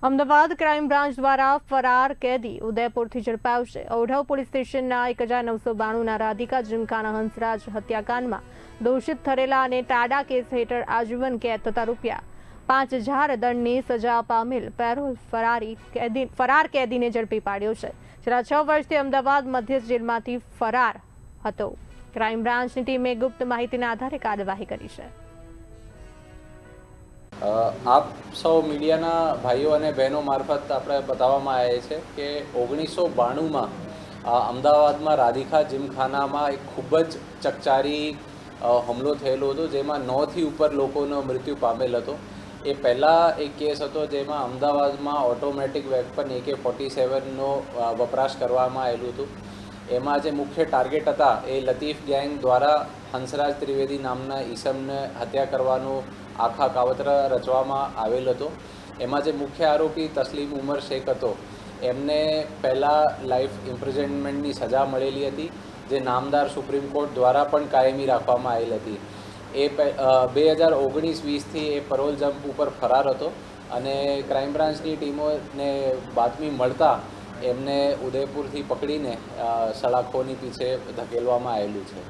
Ahmedabad crime branch દ્વારા ફરાર કેદી ઉદયપુરથી ઝડપાયો છે। ઓઢવ પોલીસ સ્ટેશનના 1992ના રાધિકા જીમખાના હંસરાજ હત્યાકાંડમાં દોષિત ઠરેલા અને ટાડા કેસ હેઠળ આજીવન કેદ તથા ₹5,000 દંડની સજા પામેલ પેરોલ ફરાર કેદીને ઝડપી પાડ્યો છે। છેલ્લા 6 વર્ષથી અમદાવાદ મધ્યસ્થ જેલમાંથી ફરાર હતો। ક્રાઇમ બ્રાન્ચની ટીમે ગુપ્ત માહિતીના આધારે કાર્યવાહી કરી છે। આપ સૌ મીડિયાના ભાઈઓ અને બહેનો મારફત આપણે બતાવવામાં આવે છે કે 1992માં અમદાવાદમાં રાધિકા જીમખાનામાં એક ખૂબ જ ચકચારી હુમલો થયેલો હતો, જેમાં 9થી ઉપર લોકોનો મૃત્યુ પામેલ હતો। એ પહેલાં એક કેસ હતો જેમાં અમદાવાદમાં ઓટોમેટિક વેપન AK-47નો વપરાશ કરવામાં આવેલું હતું। એમાં જે મુખ્ય ટાર્ગેટ હતા એ લતીફ ગેંગ દ્વારા હંસરાજ ત્રિવેદી નામના ઈસમને હત્યા કરવાનું આખા કાવતરા રચવામાં આવેલ હતો। એમાં જે મુખ્ય આરોપી તસ્લીમ ઉમર શેખ હતો એમને પહેલાં લાઈફ ઇમ્પ્રિઝનમેન્ટની સજા મળેલી હતી, જે નામદાર સુપ્રીમ કોર્ટ દ્વારા પણ કાયમી રાખવામાં આવેલ હતી। એ 2019-20થી એ પરોલ જમ્પ ઉપર ફરાર હતો અને ક્રાઇમ બ્રાન્ચની ટીમોને બાતમી મળતા એમને ઉદયપુરથી પકડીને સલાખોની પીછે ધકેલવામાં આવેલું છે।